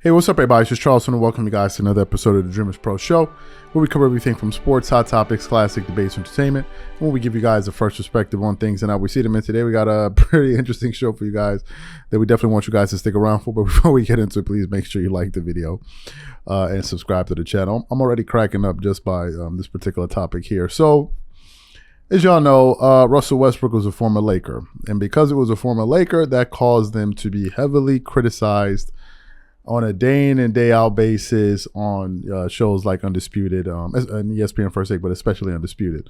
Hey, what's up, everybody? It's just Charleston, and welcome you guys to another episode of the Dreamerspro Show, where we cover everything from sports, hot topics, classic debates, entertainment, and where we give you guys a first perspective on things and how we see them. And today we got a pretty interesting show for you guys that we definitely want you guys to stick around for. But before we get into it, please make sure you like the video and subscribe to the channel. I'm already cracking up just by this particular topic here. So, as y'all know, Russell Westbrook was a former Laker, and because it was a former Laker, that caused them to be heavily criticized on a day in and day out basis on shows like Undisputed and ESPN First Take, but especially Undisputed.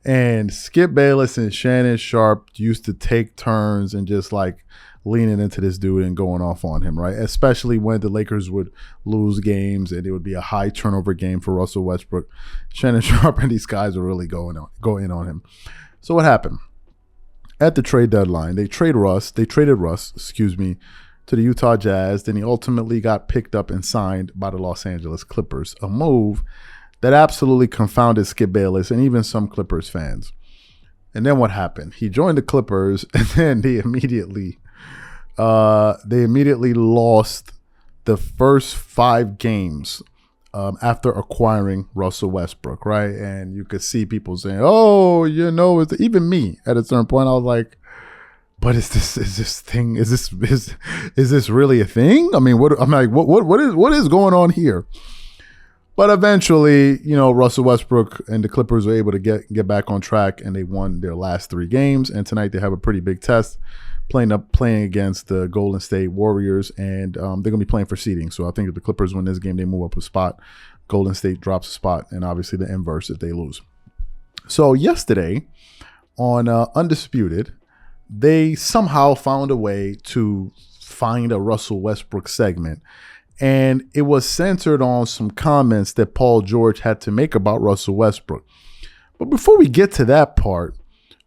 And Skip Bayless and Shannon Sharpe used to take turns and just like leaning into this dude and going off on him, right? Especially when the Lakers would lose games and it would be a high turnover game for Russell Westbrook. Shannon Sharpe and these guys would really go in on him. So what happened? At the trade deadline, they traded Russ, to the Utah Jazz. Then he ultimately got picked up and signed by the Los Angeles Clippers, a move that absolutely confounded Skip Bayless and even some Clippers fans. And then what happened? He joined the Clippers, and then they immediately lost the first 5 games after acquiring Russell Westbrook, right? And you could see people saying, "Oh, you know," even me at a certain point, I was like, but is this really a thing? I mean, what is going on here? But eventually, you know, Russell Westbrook and the Clippers were able to get back on track, and they won their last 3 games. And tonight they have a pretty big test, playing against the Golden State Warriors, and they're gonna be playing for seeding. So I think if the Clippers win this game, they move up a spot. Golden State drops a spot, and obviously the inverse if they lose. So yesterday on Undisputed, they somehow found a way to find a Russell Westbrook segment, and it was centered on some comments that Paul George had to make about Russell Westbrook. But before we get to that part,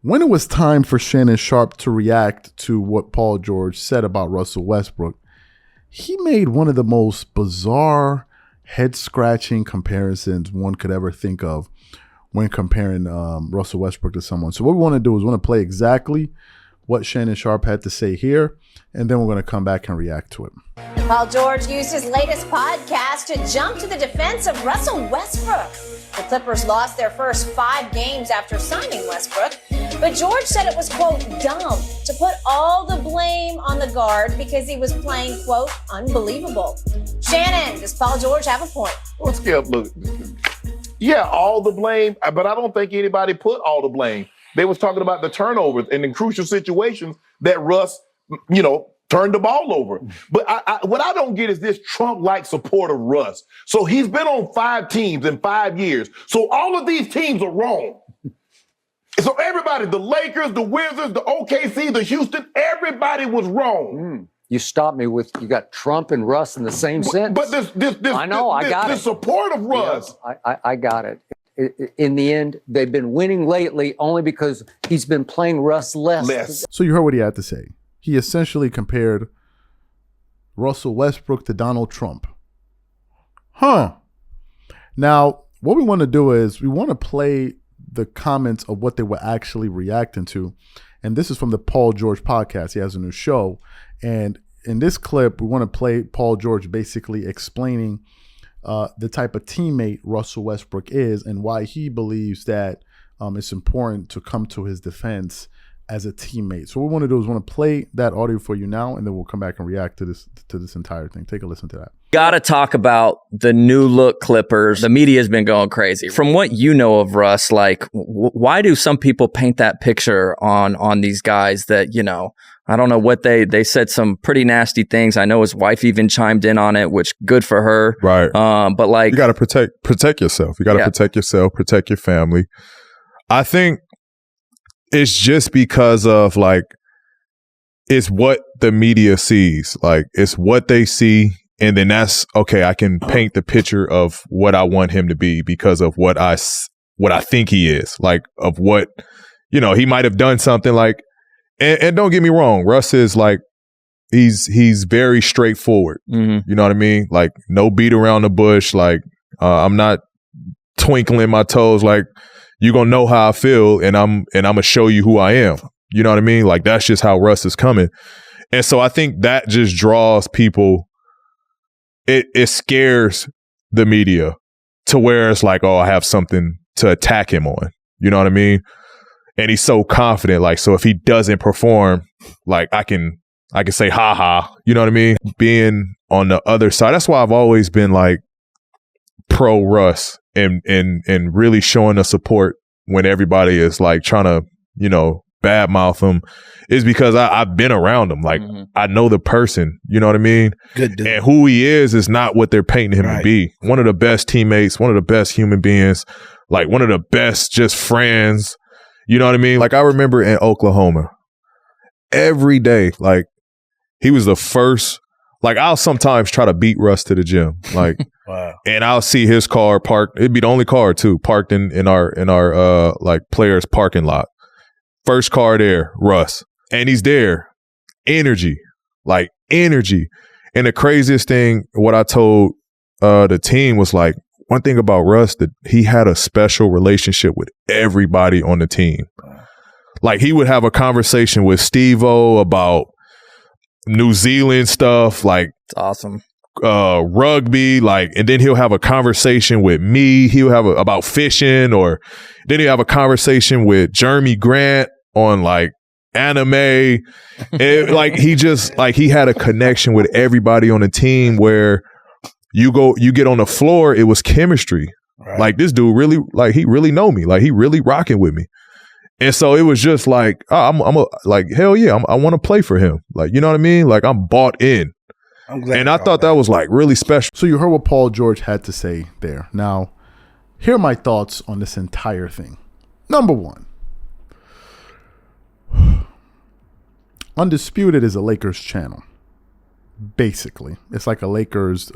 when it was time for Shannon Sharpe to react to what Paul George said about Russell Westbrook, he made one of the most bizarre, head-scratching comparisons one could ever think of when comparing Russell Westbrook to someone. So what we want to do is we want to play exactly what Shannon Sharpe had to say here, and then we're going to come back and react to it. Paul George used his latest podcast to jump to the defense of Russell Westbrook. The Clippers lost their first 5 games after signing Westbrook, but George said it was, quote, dumb to put all the blame on the guard because he was playing, quote, unbelievable. Shannon, does Paul George have a point? Well, Skip, look, yeah, all the blame, but I don't think anybody put all the blame. They was talking about the turnovers and in crucial situations that Russ, you know, turned the ball over. But what I don't get is this Trump-like support of Russ. So he's been on 5 teams in 5 years. So all of these teams are wrong. So everybody, the Lakers, the Wizards, the OKC, the Houston, everybody was wrong. You stopped me with, you got Trump and Russ in the same sentence. But I got it. The support of Russ. Yeah, I got it. In the end, they've been winning lately only because he's been playing Russ less. So you heard what he had to say. He essentially compared Russell Westbrook to Donald Trump. Now, what we want to do is we want to play the comments of what they were actually reacting to. And this is from the Paul George podcast. He has a new show. And in this clip, we want to play Paul George basically explaining the type of teammate Russell Westbrook is and why he believes that it's important to come to his defense as a teammate. So what we want to do is we want to play that audio for you now, and then we'll come back and react to this entire thing. Take a listen to that. Got to talk about the new look Clippers. The media has been going crazy. From what you know of Russ, like, why do some people paint that picture on these guys that, you know, I don't know what they said some pretty nasty things. I know his wife even chimed in on it, which good for her. Right. But like, you got to protect yourself. You got to protect yourself, protect your family. I think it's just because of like, it's what the media sees. Like, it's what they see. And then that's, okay, I can paint the picture of what I want him to be because of what I think he is. Like, of what, you know, he might have done something like, and don't get me wrong, Russ is like, he's very straightforward. Mm-hmm. You know what I mean? Like, no beat around the bush. Like, I'm not twinkling my toes. Like, you're going to know how I feel, and I'm going to show you who I am. You know what I mean? Like, that's just how Russ is coming. And so I think that just draws people it scares the media to where it's like, oh, I have something to attack him on. You know what I mean? And he's so confident. Like, so if he doesn't perform, like I can say, ha ha. You know what I mean? Being on the other side. That's why I've always been like pro Russ and really showing the support when everybody is like trying to, you know, badmouth him, is because I've been around him. Like, I know the person, you know what I mean? Good dude. And who he is not what they're painting him to be. One of the best teammates, one of the best human beings, like one of the best just friends. You know what I mean? Like, I remember in Oklahoma, every day, like, he was the first. Like, I'll sometimes try to beat Russ to the gym. Like, wow. And I'll see his car parked. It'd be the only car too, parked in our like players parking lot. First car there, Russ. And he's there. Energy. Like, energy. And the craziest thing, what I told the team was like, one thing about Russ, that he had a special relationship with everybody on the team. Like, he would have a conversation with Steve-O about New Zealand stuff, like, it's awesome. Rugby, like, and then he'll have a conversation with me. He'll have about fishing, or then he'll have a conversation with Jeremy Grant on like anime. Like, he just, like, he had a connection with everybody on the team where you get on the floor, it was chemistry. Right. Like, this dude really, like, he really know me. Like, he really rocking with me. And so it was just like, like, hell yeah, I want to play for him. Like, you know what I mean? Like, I'm bought in. And I thought that was like really special. So you heard what Paul George had to say there. Now, here are my thoughts on this entire thing. Number one, Undisputed is a Lakers channel. Basically, it's like a Lakers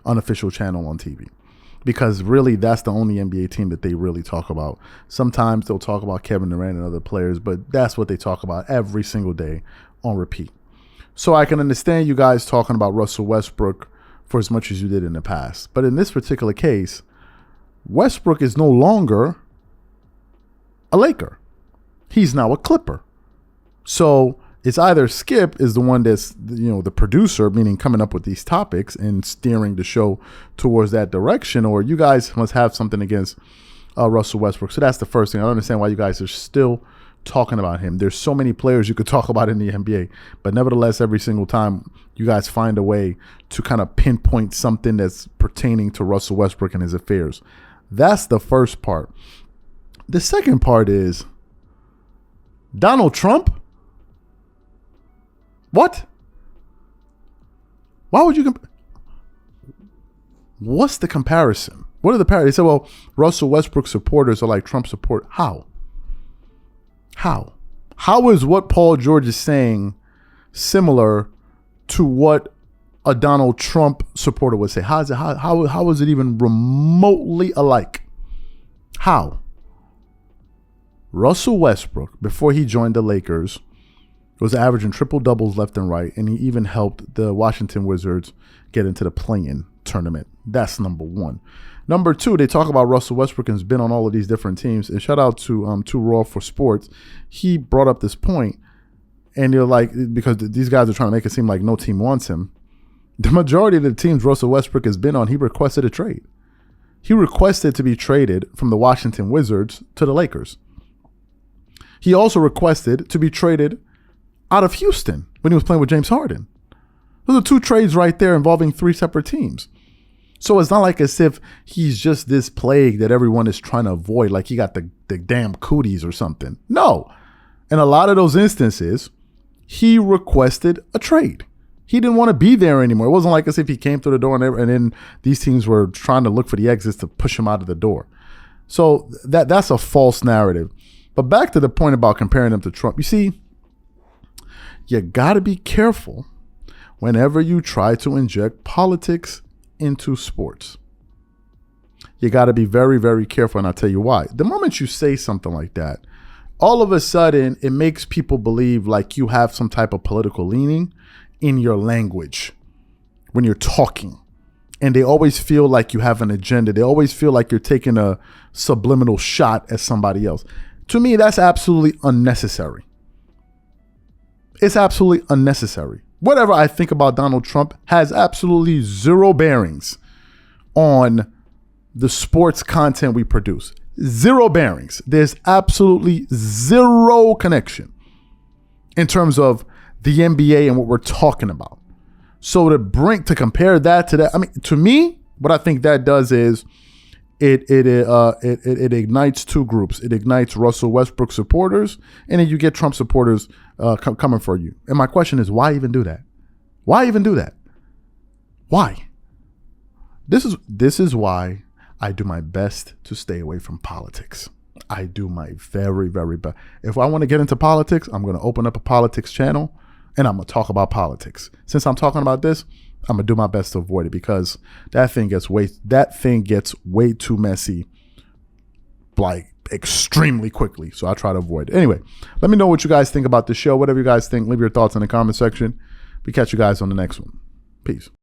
unofficial channel on TV. Because really, that's the only NBA team that they really talk about. Sometimes they'll talk about Kevin Durant and other players, but that's what they talk about every single day on repeat. So I can understand you guys talking about Russell Westbrook for as much as you did in the past. But in this particular case, Westbrook is no longer a Laker. He's now a Clipper. So it's either Skip is the one that's, you know, the producer, meaning coming up with these topics and steering the show towards that direction, or you guys must have something against Russell Westbrook. So that's the first thing. I don't understand why you guys are still talking about him. There's so many players you could talk about in the NBA, but nevertheless, every single time you guys find a way to kind of pinpoint something that's pertaining to Russell Westbrook and his affairs. That's the first part. The second part is Donald Trump. What? Why would you what's the comparison? What are the parallels? They say, well, Russell Westbrook supporters are like Trump support. How? How is what Paul George is saying similar to what a Donald Trump supporter would say? How is it even remotely alike? How? Russell Westbrook, before he joined the Lakers, was averaging triple doubles left and right, and he even helped the Washington Wizards get into the play-in tournament. That's number one. Number two, they talk about Russell Westbrook and has been on all of these different teams. And shout out to Raw for Sports. He brought up this point, and you're like, because these guys are trying to make it seem like no team wants him. The majority of the teams Russell Westbrook has been on, he requested a trade. He requested to be traded from the Washington Wizards to the Lakers. He also requested to be traded out of Houston when he was playing with James Harden. Those are two trades right there involving three separate teams. So it's not like as if he's just this plague that everyone is trying to avoid, like he got the damn cooties or something. No. In a lot of those instances, he requested a trade. He didn't want to be there anymore. It wasn't like as if he came through the door and then these teams were trying to look for the exits to push him out of the door. So that's a false narrative. But back to the point about comparing him to Trump. You see, you got to be careful whenever you try to inject politics into sports. You got to be very, very careful, and I'll tell you why. The moment you say something like that, all of a sudden it makes people believe like you have some type of political leaning in your language when you're talking. And they always feel like you have an agenda. They always feel like you're taking a subliminal shot at somebody else. To me, that's absolutely unnecessary. It's absolutely unnecessary. whatever I think about Donald Trump has absolutely zero bearings on the sports content we produce. Zero bearings. There's absolutely zero connection in terms of the NBA and what we're talking about. So to compare that to that, I mean, to me, what I think that does is it ignites two groups. It ignites Russell Westbrook supporters, and then you get Trump supporters coming for you. And my question is, why even do that? Why even do that? Why? This is why I do my best to stay away from politics. I do my very, very best. If I want to get into politics, I'm going to open up a politics channel and I'm going to talk about politics. Since I'm talking about this, I'm going to do my best to avoid it because that thing gets way too messy, like extremely quickly. So I try to avoid it. Anyway, let me know what you guys think about the show. Whatever you guys think, leave your thoughts in the comment section. We catch you guys on the next one. Peace.